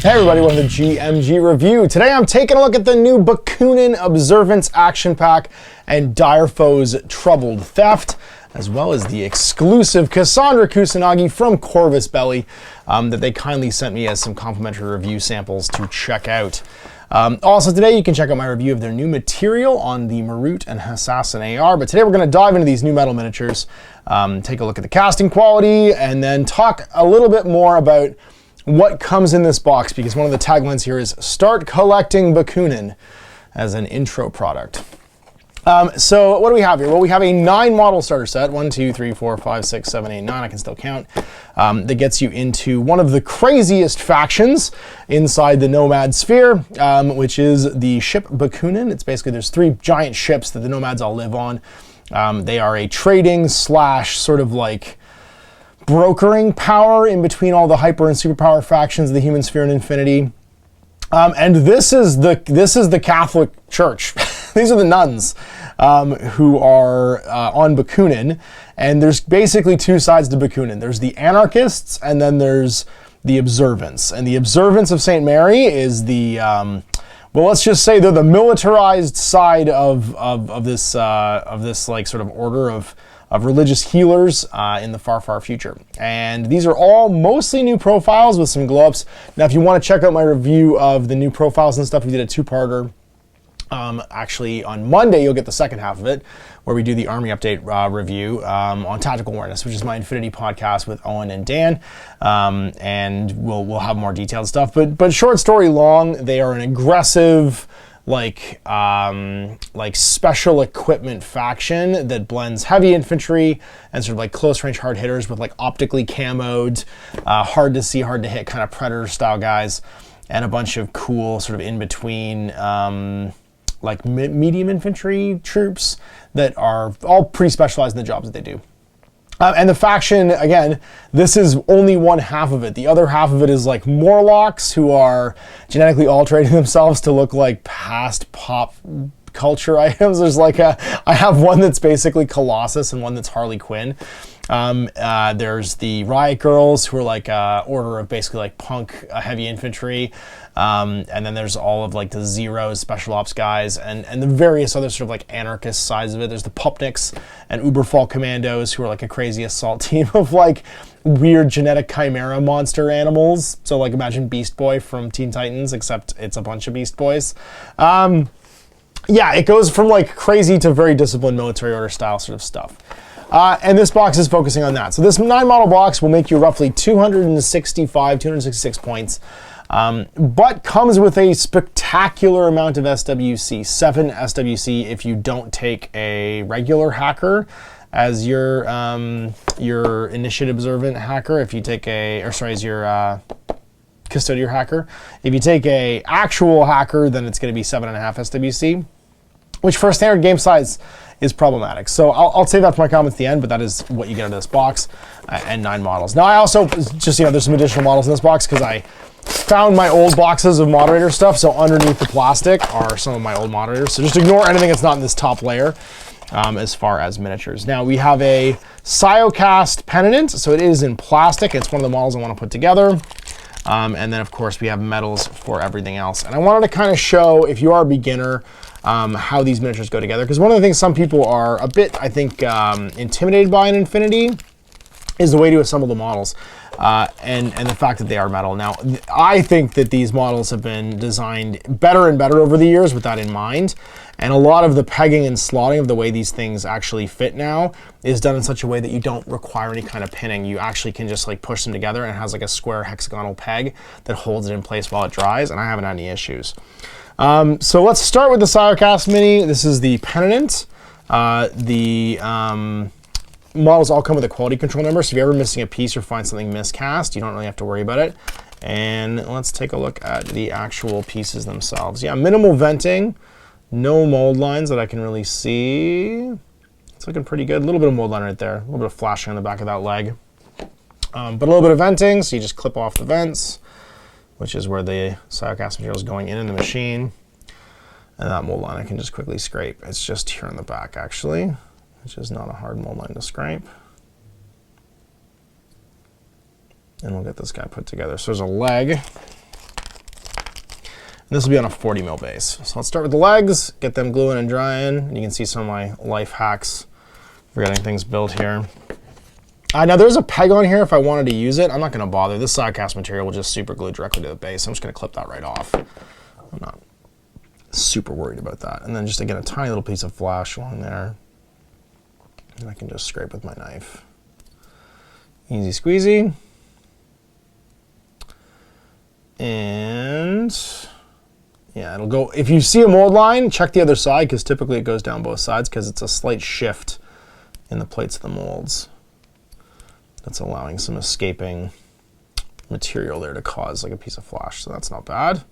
Hey everybody, welcome to the GMG review. Today I'm taking a look at the new Bakunin Observance Action Pack and Direfoe's Troubled Theft, as well as the exclusive Cassandra Kusanagi from Corvus Belli that they kindly sent me as some complimentary review samples to check out. Also today you can check out my review of their new material on the Marut and Assassin AR, but today we're going to dive into these new metal miniatures, take a look at the casting quality, and then talk a little bit more about what comes in this box, because one of the taglines here is "Start collecting Bakunin" as an intro product. So what do we have here? Well, we have a 9 model starter set, 1, 2, 3, 4, 5, 6, 7, 8, 9, I can still count, that gets you into one of the craziest factions inside the Nomad sphere, which is the ship Bakunin. It's basically, there's 3 giant ships that the Nomads all live on. They are a trading slash sort of like brokering power in between all the hyper and superpower factions of the human sphere and infinity. And this is the Catholic Church. These are the nuns who are on Bakunin, and there's basically 2 sides to Bakunin. There's the anarchists, and then there's the observance. And the observance of St. Mary is the well, let's just say they're the militarized side of this like sort of order of religious healers in the far, far future. And these are all mostly new profiles with some glow-ups. Now, if you want to check out my review of the new profiles and stuff, we did a 2-parter. Actually, on Monday, you'll get the second half of it, where we do the Army Update review on Tactical Awareness, which is my Infinity podcast with Owen and Dan. And we'll have more detailed stuff. But short story long, they are an aggressive, like special equipment faction that blends heavy infantry and sort of like close range hard hitters with like optically camoed, hard to see, hard to hit kind of Predator style guys, and a bunch of cool sort of in between like medium infantry troops that are all pretty specialized in the jobs that they do. And the faction, again, this is only one half of it. The other half of it is like Morlocks, who are genetically altering themselves to look like past pop culture items. There's like I have one that's basically Colossus and one that's Harley Quinn. There's the Riot Girls, who are like order of basically like punk heavy infantry. And then there's all of like the Zeros, special ops guys, and the various other sort of like anarchist sides of it. There's the Pupniks and Uberfall Commandos, who are like a crazy assault team of like weird genetic chimera monster animals. So like imagine Beast Boy from Teen Titans, except it's a bunch of Beast Boys. Yeah, it goes from like crazy to very disciplined military order style sort of stuff. And this box is focusing on that. So this 9 model box will make you roughly 266 points, but comes with a spectacular amount of SWC, 7 SWC if you don't take a regular hacker as your initiative observant hacker. If you take as your custodial hacker. If you take a actual hacker, then it's going to be 7.5 SWC, which for a standard game size is problematic. So I'll save that for my comments at the end, but that is what you get out of this box, and 9 models. Now I also, just, there's some additional models in this box because I found my old boxes of moderator stuff, so underneath the plastic are some of my old moderators. So just ignore anything that's not in this top layer as far as miniatures. Now we have a Siocast Penitent, so it is in plastic. It's one of the models I want to put together. And then of course we have metals for everything else. And I wanted to kind of show, if you are a beginner, how these miniatures go together. Because one of the things some people are a bit, I think, intimidated by in Infinity is the way to assemble the models. And the fact that they are metal. Now, I think that these models have been designed better and better over the years with that in mind. And a lot of the pegging and slotting of the way these things actually fit now is done in such a way that you don't require any kind of pinning. You actually can just like push them together, and it has like a square hexagonal peg that holds it in place while it dries, and I haven't had any issues. So let's start with the Siocast Mini. This is the Penitent. Models all come with a quality control number, so if you're ever missing a piece or find something miscast, you don't really have to worry about it. And let's take a look at the actual pieces themselves. Yeah, minimal venting, no mold lines that I can really see. It's looking pretty good. A little bit of mold line right there, a little bit of flashing on the back of that leg. But a little bit of venting, so you just clip off the vents, which is where the Siocast material is going in the machine. And that mold line I can just quickly scrape. It's just here in the back, actually, which is not a hard mold line to scrape. And we'll get this guy put together. So there's a leg. this will be on a 40 mil base. So let's start with the legs, get them gluing and drying. And you can see some of my life hacks for getting things built here. Now there's a peg on here if I wanted to use it. I'm not gonna bother. This side cast material will just super glue directly to the base. I'm just gonna clip that right off. I'm not super worried about that. And then just again, a tiny little piece of flash along there. And I can just scrape with my knife. Easy squeezy. And yeah, it'll go, if you see a mold line, check the other side, because typically it goes down both sides because it's a slight shift in the plates of the molds. That's allowing some escaping material there to cause like a piece of flash, so that's not bad.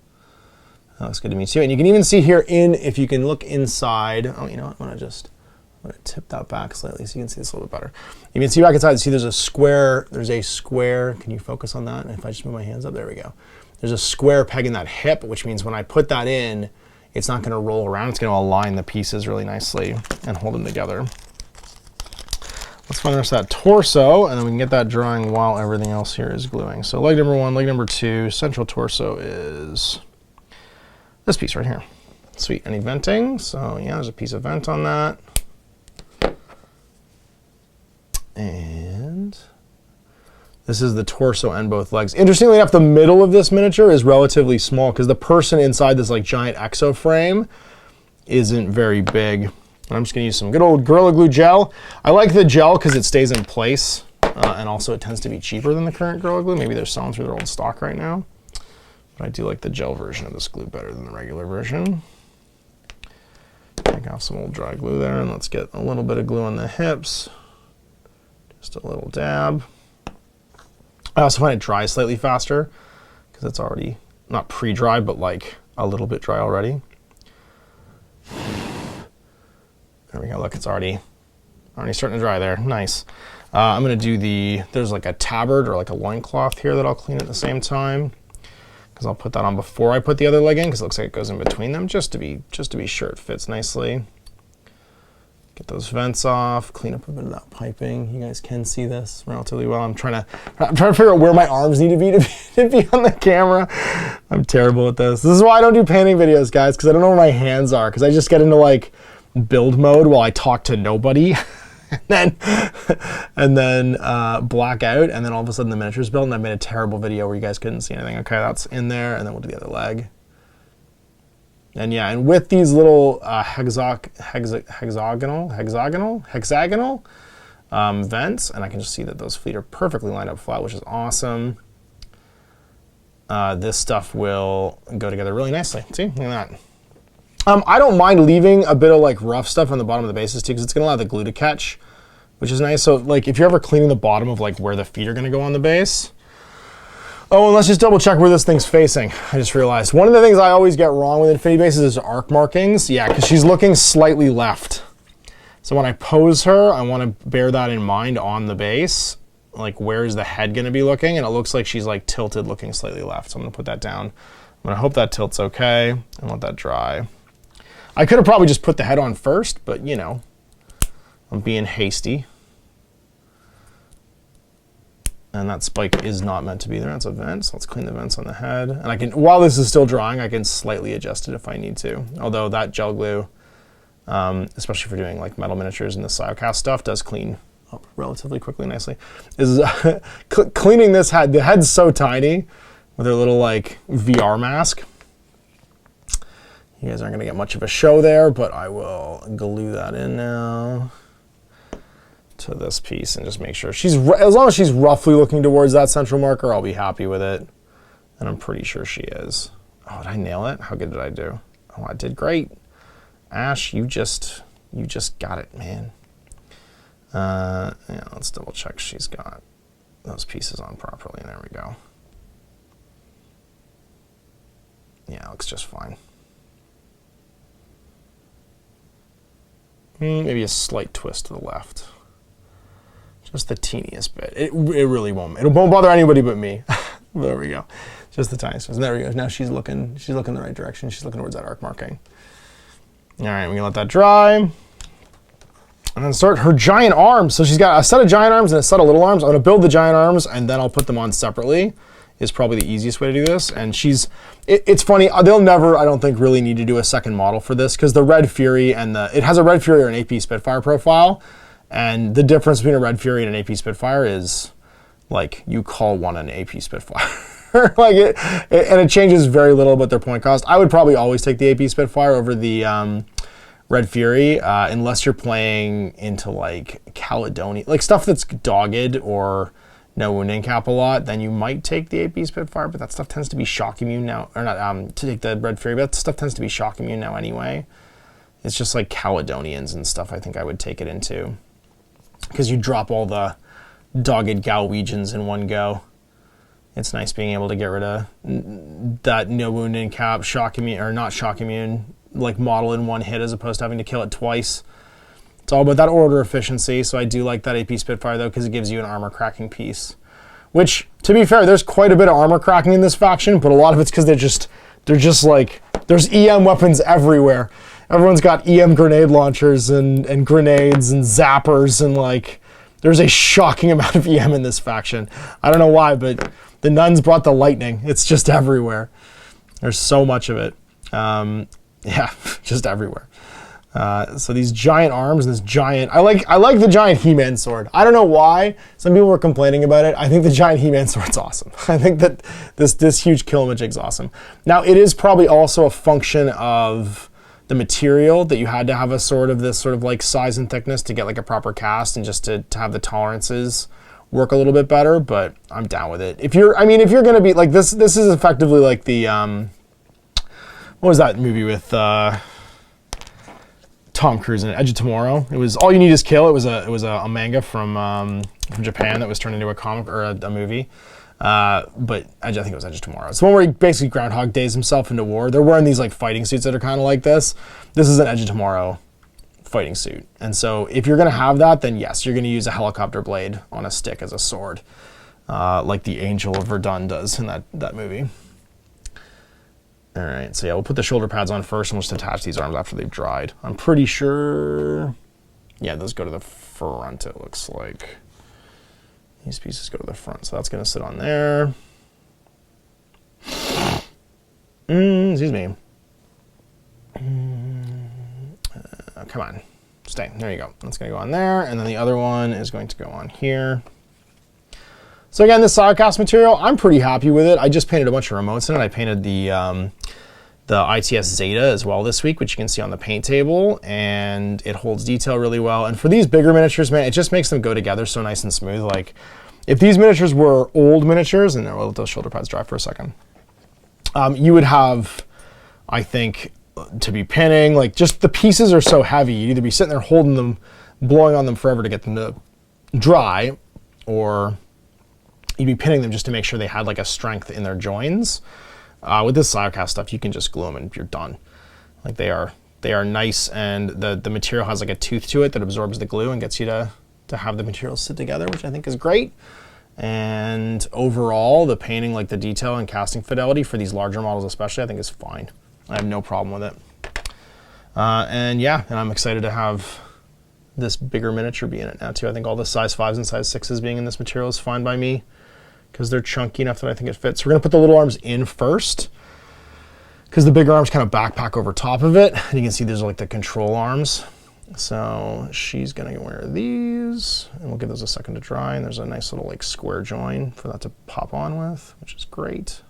That looks good to me too. And you can even see here if you can look inside, oh, you know what, I'm gonna tip that back slightly so you can see this a little bit better. You can see back inside, see there's a square, can you focus on that? And if I just move my hands up, there we go. There's a square peg in that hip, which means when I put that in, it's not gonna roll around, it's gonna align the pieces really nicely and hold them together. Let's find the rest of that torso, and then we can get that drying while everything else here is gluing. So leg number 1, leg number 2, central torso is this piece right here. Sweet, any venting? So yeah, there's a piece of vent on that. And this is the torso and both legs. Interestingly enough, the middle of this miniature is relatively small because the person inside this like giant exo frame isn't very big. I'm just gonna use some good old Gorilla Glue gel. I like the gel because it stays in place, and also it tends to be cheaper than the current Gorilla Glue. Maybe they're selling through their old stock right now. But I do like the gel version of this glue better than the regular version. Take off some old dry glue there, and let's get a little bit of glue on the hips. Just a little dab. I also find it dries slightly faster because it's already not pre-dry, but like a little bit dry already. There we go, look, it's already starting to dry there, nice. I'm gonna do there's like a tabard or like a loincloth here that I'll clean at the same time, because I'll put that on before I put the other leg in, because it looks like it goes in between them, just to be sure it fits nicely. Get those vents off, clean up a bit of that piping. You guys can see this relatively well. I'm trying to figure out where my arms need to be to be on the camera. I'm terrible at this. This is why I don't do painting videos, guys, because I don't know where my hands are, because I just get into like build mode while I talk to nobody and then black out, and then all of a sudden the miniature's built and I made a terrible video where you guys couldn't see anything. Okay, that's in there, and then we'll do the other leg. And yeah, and with these little hexagonal vents, and I can just see that those feet are perfectly lined up flat, which is awesome. This stuff will go together really nicely. See, look at that. I don't mind leaving a bit of like rough stuff on the bottom of the bases too, because it's gonna allow the glue to catch, which is nice. So like if you're ever cleaning the bottom of like where the feet are gonna go on the base. Oh, and let's just double check where this thing's facing. I just realized one of the things I always get wrong with Infinity bases is arc markings. Yeah, because she's looking slightly left. So when I pose her, I want to bear that in mind on the base. Like, where's the head going to be looking? And it looks like she's like tilted looking slightly left. So I'm going to put that down. I'm going to hope that tilt's okay and let that dry. I could have probably just put the head on first, but you know, I'm being hasty. And that spike is not meant to be there. That's a vent, so let's clean the vents on the head. And I can, while this is still drying, I can slightly adjust it if I need to. Although that gel glue, especially for doing like metal miniatures and the Siocast stuff, does clean up relatively quickly, nicely. Cleaning this head, the head's so tiny with her little like VR mask. You guys aren't gonna get much of a show there, but I will glue that in now to this piece and just make sure she's, as long as she's roughly looking towards that central marker, I'll be happy with it. And I'm pretty sure she is. Oh, did I nail it? How good did I do? Oh, I did great. Ash, you just got it, man. Yeah, let's double check she's got those pieces on properly. There we go. Yeah, looks just fine. Maybe a slight twist to the left. Just the teeniest bit. It really won't. It won't bother anybody but me. There we go. Just the tiniest. And there we go. Now she's looking the right direction. She's looking towards that arc marking. All right, we're gonna let that dry. And then start her giant arms. So she's got a set of giant arms and a set of little arms. I'm gonna build the giant arms and then I'll put them on separately is probably the easiest way to do this. And it's funny, they'll never, I don't think, really need to do a second model for this, because the Red Fury it has a Red Fury or an AP Spitfire profile, and the difference between a Red Fury and an AP Spitfire is, like, you call one an AP Spitfire. Like and it changes very little about their point cost. I would probably always take the AP Spitfire over the Red Fury, unless you're playing into, like, Caledonia, like stuff that's dogged or no wounding cap a lot, then you might take the AP Spitfire, but that stuff tends to be shock immune now, or not, to take the Red Fury, but that stuff tends to be shock immune now anyway. It's just like Caledonians and stuff I think I would take it into, because you drop all the dogged Galwegians in one go. It's nice being able to get rid of that no wounding cap, shock immune, or not shock immune, like model in one hit as opposed to having to kill it twice. It's all about that order efficiency, so I do like that AP Spitfire, though, because it gives you an armor cracking piece. Which, to be fair, there's quite a bit of armor cracking in this faction, but a lot of it's because they're just like, there's EM weapons everywhere. Everyone's got EM grenade launchers and grenades and zappers, and, like, there's a shocking amount of EM in this faction. I don't know why, but the nuns brought the lightning. It's just everywhere. There's so much of it. Yeah, just everywhere. So these giant arms and this giant, I like the giant He-Man sword. I don't know why. Some people were complaining about it. I think the giant He-Man sword's awesome. I think that this huge kill magic's awesome. Now, it is probably also a function of the material, that you had to have a sword of this sort of like size and thickness to get like a proper cast, and just to have the tolerances work a little bit better, but I'm down with it. If you're gonna be like this is effectively like the what was that movie with Tom Cruise in it, Edge of Tomorrow? It was All You Need Is Kill. It was a manga from Japan that was turned into a comic or a movie. But I think it was Edge of Tomorrow. It's the one where he basically Groundhog Days himself into war. They're wearing these like fighting suits that are kind of like this. This is an Edge of Tomorrow fighting suit. And so if you're going to have that, then yes, you're going to use a helicopter blade on a stick as a sword, like the Angel of Verdun does in that movie. All right, so yeah, we'll put the shoulder pads on first, and we'll just attach these arms after they've dried. I'm pretty sure, yeah, those go to the front, it looks like. These pieces go to the front, so that's going to sit on there. Excuse me. Come on, stay. There you go. That's going to go on there, and then the other one is going to go on here. So again, this Silecast material, I'm pretty happy with it. I just painted a bunch of remotes in it. I painted the ITS Zeta as well this week, which you can see on the paint table, and it holds detail really well. And for these bigger miniatures, man, it just makes them go together so nice and smooth. Like, if these miniatures were old miniatures, and we'll let those shoulder pads dry for a second, you would have, I think, to be pinning, like, just the pieces are so heavy, you'd either be sitting there holding them, blowing on them forever to get them to dry, or you'd be pinning them just to make sure they had like a strength in their joins. With this Silecast stuff, you can just glue them and you're done. Like, they are nice, and the material has like a tooth to it that absorbs the glue and gets you to have the materials sit together, which I think is great. And overall, the painting, like the detail and casting fidelity for these larger models especially, I think is fine. I have no problem with it. And yeah, and I'm excited to have this bigger miniature be in it now too. I think all the size 5s and size 6s being in this material is fine by me, because they're chunky enough that I think it fits. So we're gonna put the little arms in first, because the bigger arms kind of backpack over top of it. And you can see there's like the control arms. So she's gonna wear these, and we'll give those a second to dry. And there's a nice little like square join for that to pop on with, which is great.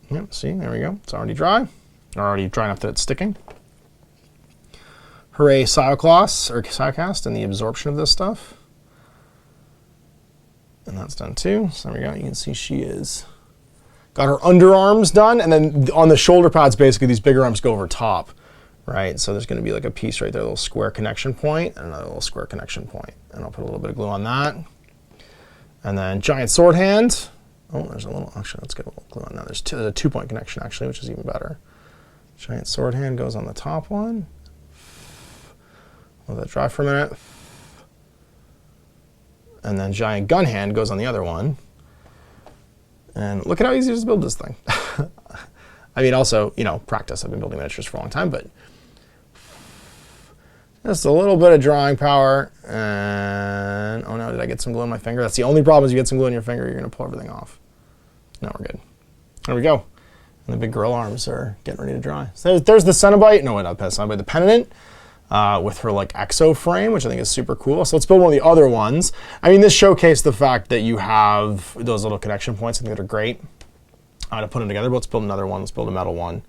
Yep, see, there we go. It's already dry. Already dry enough that it's sticking. Hooray, Silecast, and the absorption of this stuff. And that's done too. So there we go. You can see she is got her underarms done, and then on the shoulder pads, basically these bigger arms go over top, right? So there's going to be like a piece right there, a little square connection point, and another little square connection point. And I'll put a little bit of glue on that. And then giant sword hand. Oh, there's a little, actually, let's get a little glue on that. There's a 2-point connection actually, which is even better. Giant sword hand goes on the top one. Let that dry for a minute. And then giant gun hand goes on the other one. And look at how easy it is to build this thing. I mean, also, you know, practice. I've been building miniatures for a long time, but Just a little bit of drawing power, and oh no, did I get some glue on my finger? That's the only problem, is you get some glue on your finger, you're gonna pull everything off. No, we're good. There we go. And the big Guerrilla arms are getting ready to dry. So there's the Cenobite, no, not the Cenobite, the Penitent, with her like exo frame, which I think is super cool. So let's build one of the other ones. I mean, this showcased the fact that you have those little connection points. I think that are great to put them together, but let's build another one. Let's build a metal one,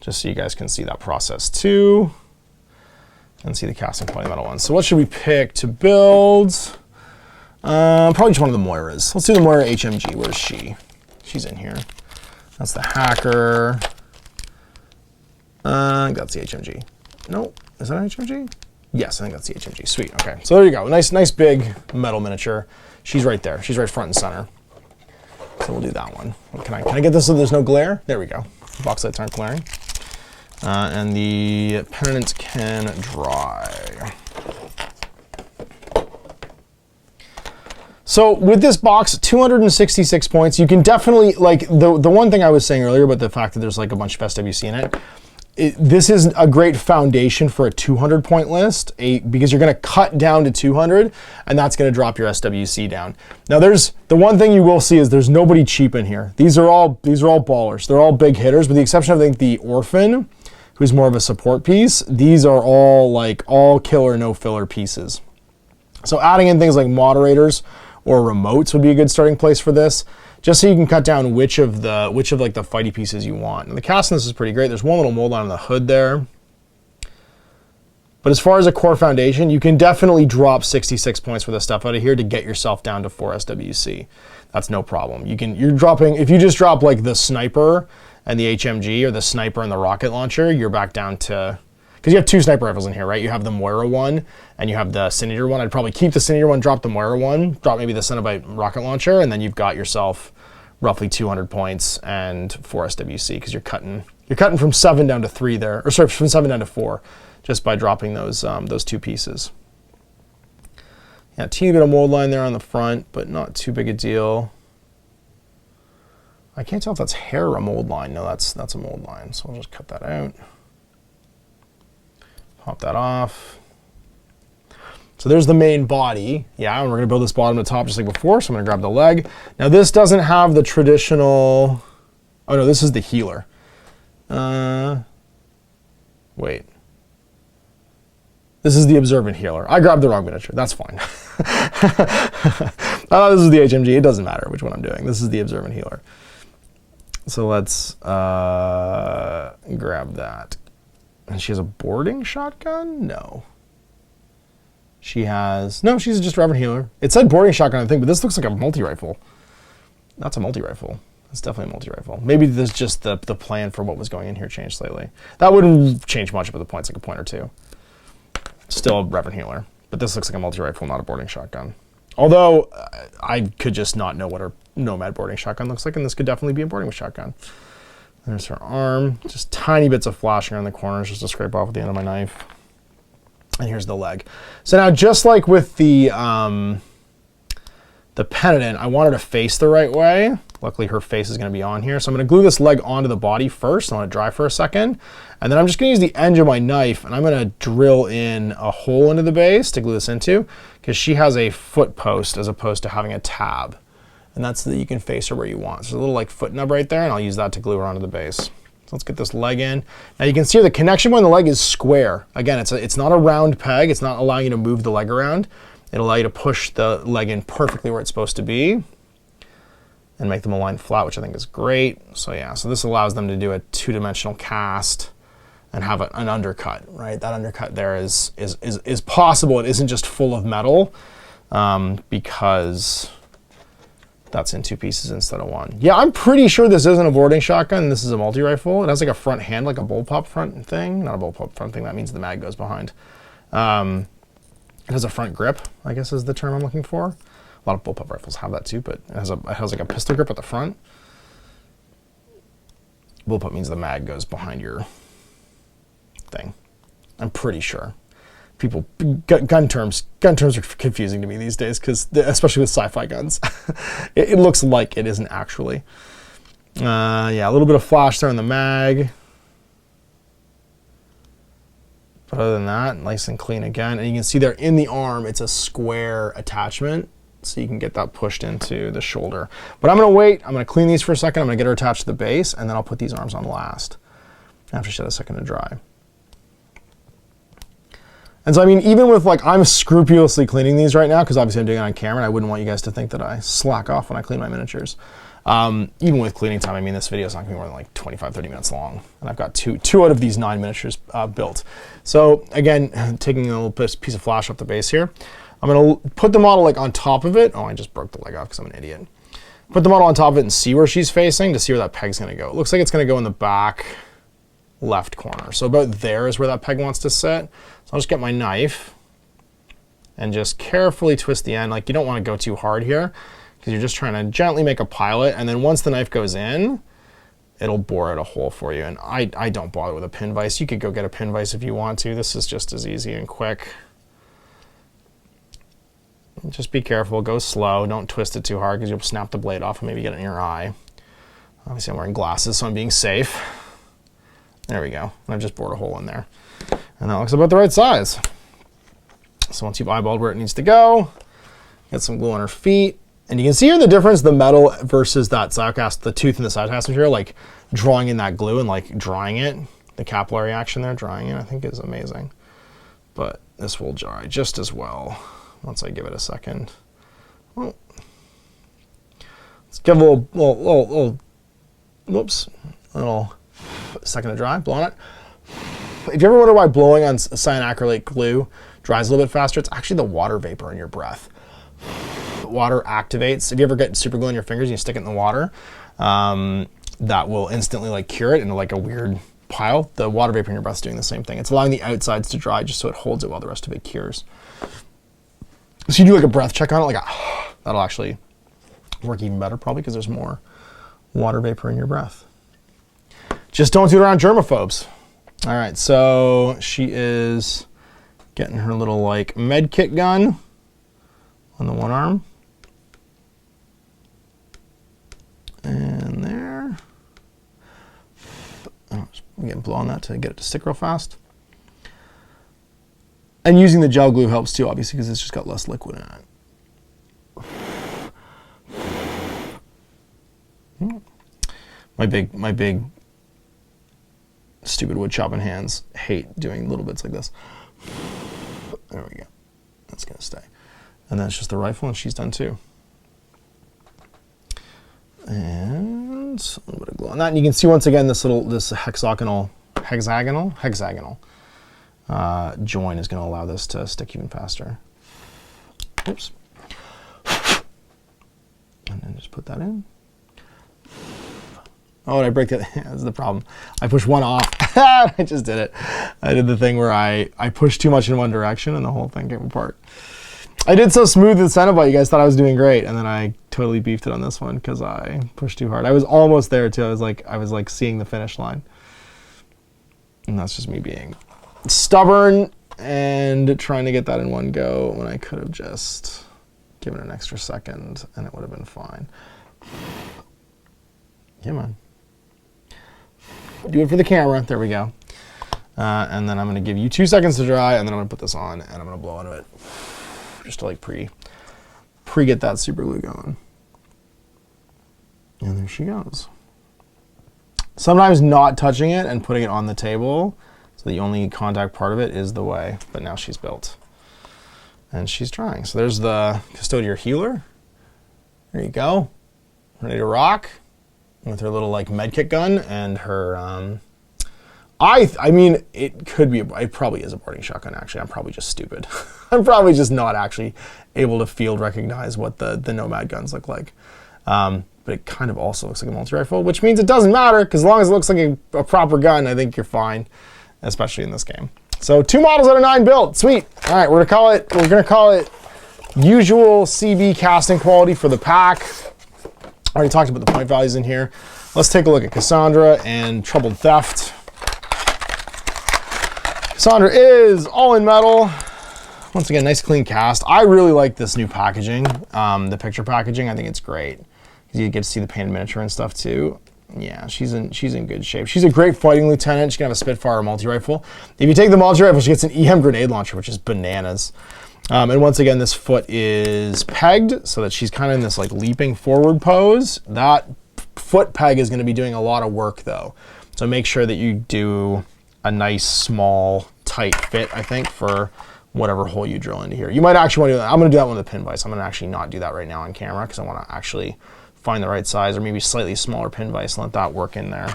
just so you guys can see that process too, and see the casting point of the metal one. So what should we pick to build? Probably just one of the Moiras. Let's do the Moira HMG. Where's she? She's in here. That's the hacker. I think that's the HMG. No, is that an HMG? Yes, I think that's the HMG. Sweet. Okay, so there you go. Nice big metal miniature. She's right there. She's right front and center. So we'll do that one. Can I get this so there's no glare? There we go. The box lights aren't glaring. And the Penitent can dry. So with this box, 266 points, you can definitely, like, the one thing I was saying earlier about the fact that there's like a bunch of SWC in it, this is a great foundation for a 200 point list, because you're gonna cut down to 200, and that's gonna drop your SWC down. Now there's, the one thing you will see is there's nobody cheap in here. These are all ballers. They're all big hitters, with the exception of, I think, the Orphan, who's more of a support piece. These are all like all killer, no filler pieces. So adding in things like moderators or remotes would be a good starting place for this, just so you can cut down which of like the fighty pieces you want. And the cast on this is pretty great. There's one little mold line on the hood there. But as far as a core foundation, you can definitely drop 66 points for this stuff out of here to get yourself down to 4 SWC. That's no problem. You're dropping, if you just drop like the sniper and the HMG, or the sniper and the rocket launcher, you're back down to, because you have 2 sniper rifles in here, right? You have the Moira one, and you have the Cineator one. I'd probably keep the Cineator one, drop the Moira one, drop maybe the Cenobite rocket launcher, and then you've got yourself roughly 200 points and 4 SWC, because you're cutting from 7 down to 3 there, or sorry, from 7 down to 4, just by dropping those 2 pieces. Yeah, teeny bit of mold line there on the front, but not too big a deal. I can't tell if that's hair or a mold line. No, that's a mold line, so I'll just cut that out. Pop that off. So there's the main body. Yeah, and we're gonna build this bottom to top just like before, so I'm gonna grab the leg. Now this doesn't have the traditional, oh no, this is the healer. Wait. This is the observant healer. I grabbed the wrong miniature, that's fine. Oh, this is the HMG, it doesn't matter which one I'm doing. This is the observant healer. So let's grab that. And she has a boarding shotgun? No. She has, no, she's just a reverend healer. It said boarding shotgun, I think, but this looks like a multi-rifle. That's a multi-rifle. It's definitely a multi-rifle. Maybe there's just the plan for what was going in here changed slightly. That wouldn't change much, but the point's like a point or two. Still a reverend healer, but this looks like a multi-rifle, not a boarding shotgun. Although, I could just not know what her Nomad boarding shotgun looks like, and this could definitely be a boarding shotgun. There's her arm, just tiny bits of flashing around the corners just to scrape off with the end of my knife. And here's the leg. So now, just like with the Penitent, I want her to face the right way. Luckily, her face is gonna be on here. So I'm gonna glue this leg onto the body first. I want it to dry for a second. And then I'm just gonna use the edge of my knife, and I'm gonna drill in a hole into the base to glue this into, because she has a foot post as opposed to having a tab. And that's so that you can face her where you want. So there's a little like foot nub right there, and I'll use that to glue her onto the base. So let's get this leg in. Now you can see the connection when the leg is square. Again, it's not a round peg. It's not allowing you to move the leg around. It'll allow you to push the leg in perfectly where it's supposed to be and make them align flat, which I think is great. So yeah, so this allows them to do a 2-dimensional cast and have an undercut, right? That undercut there is possible. It isn't just full of metal, because that's in 2 pieces instead of 1. Yeah, I'm pretty sure this isn't a boarding shotgun. This is a multi-rifle. It has like a front hand, like a bullpup front thing. Not a bullpup front thing, that means the mag goes behind. It has a front grip, I guess is the term I'm looking for. A lot of bullpup rifles have that too, but it has like a pistol grip at the front. Bullpup means the mag goes behind your thing. I'm pretty sure. People, gun terms are confusing to me these days, because especially with sci-fi guns, it looks like it isn't actually. Yeah, a little bit of flash there on the mag. But other than that, nice and clean again. And you can see there in the arm, it's a square attachment, so you can get that pushed into the shoulder. But I'm gonna wait, I'm gonna clean these for a second, I'm gonna get her attached to the base, and then I'll put these arms on last after she had a second to dry. And so, I mean, even with like, I'm scrupulously cleaning these right now, because obviously I'm doing it on camera, and I wouldn't want you guys to think that I slack off when I clean my miniatures. Even with cleaning time, I mean, this video is not gonna be more than like 25, 30 minutes long. And I've got two out of these 9 miniatures built. So again, taking a little piece of flash off the base here, I'm gonna put the model like on top of it. Oh, I just broke the leg off because I'm an idiot. Put the model on top of it and see where she's facing to see where that peg's gonna go. It looks like it's gonna go in the back left corner. So about there is where that peg wants to sit. So I'll just get my knife and just carefully twist the end. Like, you don't want to go too hard here because you're just trying to gently make a pilot. And then once the knife goes in, it'll bore out a hole for you. And I don't bother with a pin vise. You could go get a pin vise if you want to. This is just as easy and quick. Just be careful, go slow. Don't twist it too hard because you'll snap the blade off and maybe get it in your eye. Obviously I'm wearing glasses, so I'm being safe. There we go. And I've just bored a hole in there. And that looks about the right size. So once you've eyeballed where it needs to go, get some glue on her feet. And you can see here the difference, the metal versus that Zyocast, the tooth and the side cast material, like drawing in that glue and like drying it. The capillary action there, drying it, I think is amazing. But this will dry just as well once I give it a second. Well, let's give a little second to dry, blowing it. If you ever wonder why blowing on cyanacrylate glue dries a little bit faster, it's actually the water vapor in your breath. Water activates. If you ever get super glue on your fingers and you stick it in the water, that will instantly like cure it into like a weird pile. The water vapor in your breath is doing the same thing. It's allowing the outsides to dry just so it holds it while the rest of it cures. So you do like a breath check on it, like that'll actually work even better probably because there's more water vapor in your breath. Just don't do it around germaphobes. All right, so she is getting her little like med kit gun on the one arm. And there. I'm getting blow on that to get it to stick real fast. And using the gel glue helps too, obviously, because it's just got less liquid in it. My big stupid wood chopping hands hate doing little bits like this. There we go. That's gonna stay. And then it's just the rifle, and she's done too. And a little bit of glue on that. And you can see once again this hexagonal join is going to allow this to stick even faster. Oops. And then just put that in. Oh, and I break that. That's the problem. I pushed one off. I just did it. I did the thing where I pushed too much in one direction and the whole thing came apart. I did so smooth with Cenobite, you guys thought I was doing great, and then I totally beefed it on this one because I pushed too hard. I was almost there too. I was like seeing the finish line. And that's just me being stubborn and trying to get that in one go when I could have just given it an extra second and it would have been fine. Yeah, man. Do it for the camera. There we go. And then I'm going to give you 2 seconds to dry, and then I'm going to put this on and I'm going to blow into it just to like pre get that super glue going. And there she goes. Sometimes not touching it and putting it on the table so the only contact part of it is the way, but now she's built. And she's drying. So there's the Custodier Healer. There you go. Ready to rock with her little like medkit gun and her, I mean, it probably is a boarding shotgun actually. I'm probably just stupid. I'm probably just not actually able to field recognize what the Nomad guns look like. But it kind of also looks like a multi-rifle, which means it doesn't matter because as long as it looks like a proper gun, I think you're fine, especially in this game. So 2 models out of 9 built, sweet. All right, we're gonna call it usual CB casting quality for the pack. I already talked about the point values in here. Let's take a look at Cassandra and Troubled Theft. Cassandra is all in metal. Once again, nice clean cast. I really like this new packaging, the picture packaging. I think it's great because you get to see the painted miniature and stuff too. Yeah, she's in good shape. She's a great fighting lieutenant. She can have a Spitfire or multi-rifle. If you take the multi-rifle, she gets an EM grenade launcher, which is bananas. And once again, this foot is pegged so that she's kind of in this like leaping forward pose. That foot peg is going to be doing a lot of work though. So make sure that you do a nice, small, tight fit, I think, for whatever hole you drill into here. You might actually want to do that. I'm going to do that with the pin vise. I'm going to actually not do that right now on camera because I want to actually find the right size, or maybe slightly smaller pin vise and let that work in there.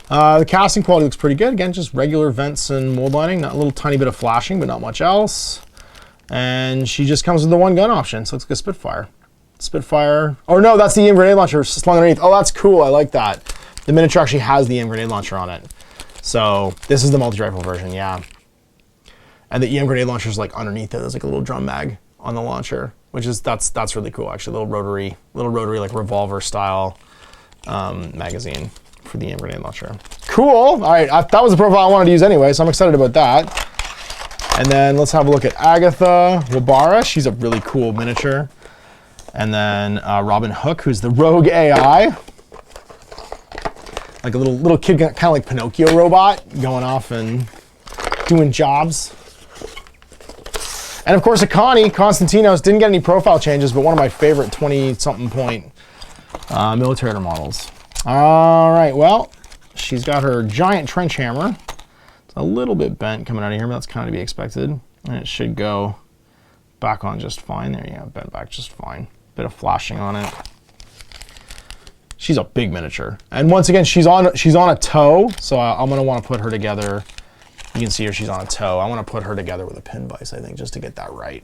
The casting quality looks pretty good. Again, just regular vents and mold lining, not a little tiny bit of flashing, but not much else. And she just comes with the one gun option, so it's like a Spitfire. Spitfire, or no, that's the EM grenade launcher slung underneath. Oh, that's cool, I like that. The miniature actually has the EM grenade launcher on it. So this is the multi-rifle version, yeah. And the EM grenade launcher is like underneath it. There's like a little drum mag on the launcher, which is, that's really cool actually. Little rotary like revolver style magazine for the EM grenade launcher. Cool, all right, that was the profile I wanted to use anyway, so I'm excited about that. And then let's have a look at Agatha Wabara. She's a really cool miniature. And then Robin Hook, who's the rogue AI. Like a little kid, kind of like Pinocchio robot, going off and doing jobs. And of course, Akani, Konstantinos, didn't get any profile changes, but one of my favorite 20-something point military models. All right, well, she's got her giant trench hammer. It's a little bit bent coming out of here, but that's kind of to be expected. And it should go back on just fine. There you go, bent back just fine. Bit of flashing on it. She's a big miniature. And once again, she's on a toe, so I'm gonna wanna put her together. You can see her, she's on a toe. I wanna put her together with a pin vise, I think, just to get that right.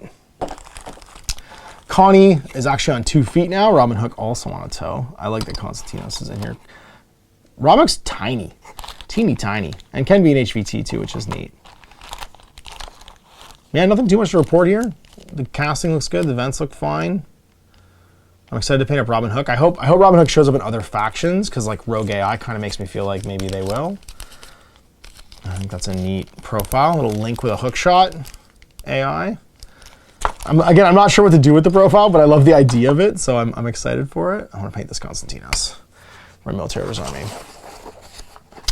Connie is actually on 2 feet now. Robin Hook also on a toe. I like that Konstantinos is in here. Robin Hook's tiny, teeny tiny, and can be an HVT too, which is neat. Yeah, nothing too much to report here. The casting looks good, the vents look fine. I'm excited to paint up Robin Hook. I hope Robin Hook shows up in other factions, because like Rogue AI kind of makes me feel like maybe they will. I think that's a neat profile. A little Link with a hook shot AI. Again, I'm not sure what to do with the profile, but I love the idea of it, so I'm excited for it. I want to paint this Konstantinos, my military army.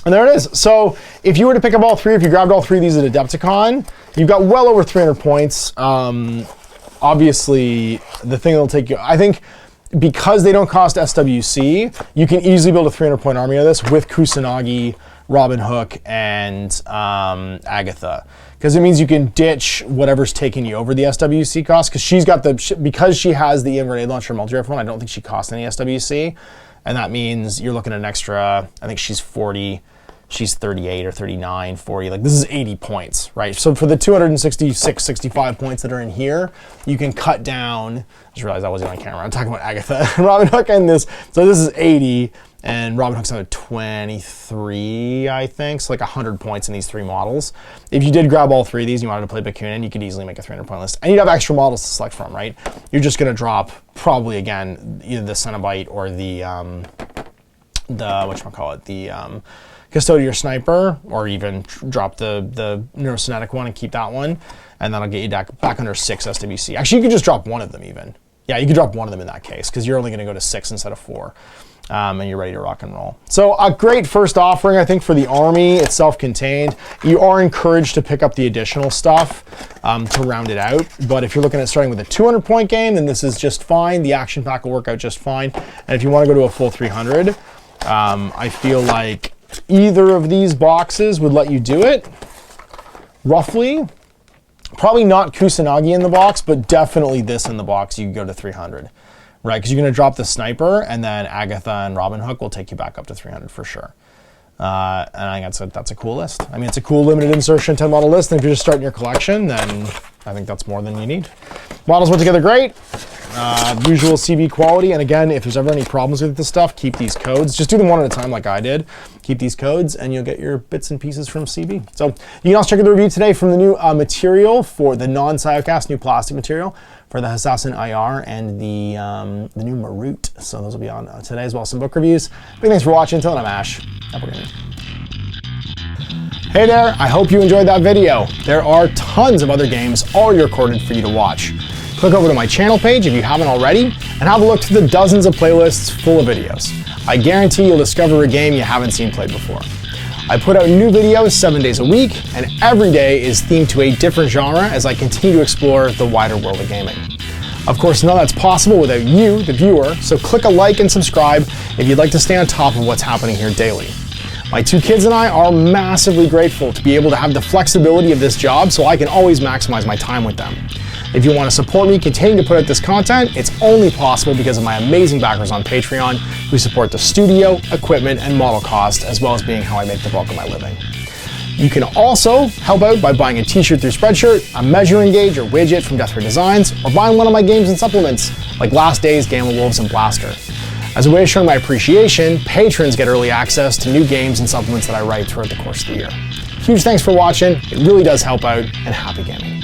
And there it is. So if you were to pick up all 3, if you grabbed all 3 of these at Adepticon, you've got well over 300 points. Obviously, the thing that'll take you, I think, because they don't cost SWC, you can easily build a 300-point army of this with Kusanagi, Robin Hook, and Agatha. Because it means you can ditch whatever's taking you over the SWC cost, because she's got because she has the EM grenade launcher multi-rifle, I don't think she costs any SWC. And that means you're looking at an extra, I think she's 40, she's 38 or 39, 40, like this is 80 points, right? So for the 266, 65 points that are in here, you can cut down, I just realized I wasn't on camera, I'm talking about Agatha and Robin Hook and this. So this is 80, and Robin Hook's on 23, I think, so like 100 points in these 3 models. If you did grab all 3 of these and you wanted to play Bakunin, you could easily make a 300-point list. And you'd have extra models to select from, right? You're just gonna drop, probably again, either the Cenobite or the whatchamacallit, the Custodier Sniper, or even drop the Neurocinetic one and keep that one, and that'll get you back under 6 SWC. Actually, you could just drop one of them even. Yeah, you could drop one of them in that case, because you're only gonna go to 6 instead of 4. And you're ready to rock and roll. So a great first offering, I think, for the army. It's self-contained. You are encouraged to pick up the additional stuff to round it out. But if you're looking at starting with a 200-point game, then this is just fine. The action pack will work out just fine. And if you want to go to a full 300, I feel like either of these boxes would let you do it, roughly. Probably not Kusanagi in the box, but definitely this in the box, you can go to 300. Right, because you're going to drop the Sniper, and then Agatha and Robin Hook will take you back up to 300 for sure. And I think that's a cool list. I mean, it's a cool limited insertion 10 model list, and if you're just starting your collection, then I think that's more than you need. Models went together great. Usual CB quality, and again, if there's ever any problems with this stuff, keep these codes. Just do them one at a time like I did. Keep these codes, and you'll get your bits and pieces from CB. So you can also check out the review today from the new material for the non-Siocast, new plastic material for the Assassin IR and the new Marut. So those will be on today, as well as some book reviews. Big thanks for watching. Until then, I'm Ash. Have a good night. Hey there, I hope you enjoyed that video. There are tons of other games already recorded for you to watch. Click over to my channel page if you haven't already, and have a look through the dozens of playlists full of videos. I guarantee you'll discover a game you haven't seen played before. I put out new videos 7 days a week, and every day is themed to a different genre as I continue to explore the wider world of gaming. Of course, none of that's possible without you, the viewer, so click a like and subscribe if you'd like to stay on top of what's happening here daily. My 2 kids and I are massively grateful to be able to have the flexibility of this job so I can always maximize my time with them. If you want to support me continue to put out this content, it's only possible because of my amazing backers on Patreon who support the studio, equipment, and model cost, as well as being how I make the bulk of my living. You can also help out by buying a t-shirt through Spreadshirt, a measuring gauge or widget from Death Ray Designs, or buying one of my games and supplements like Last Days, Game of Wolves, and Blaster. As a way of showing my appreciation, patrons get early access to new games and supplements that I write throughout the course of the year. Huge thanks for watching, it really does help out, and happy gaming.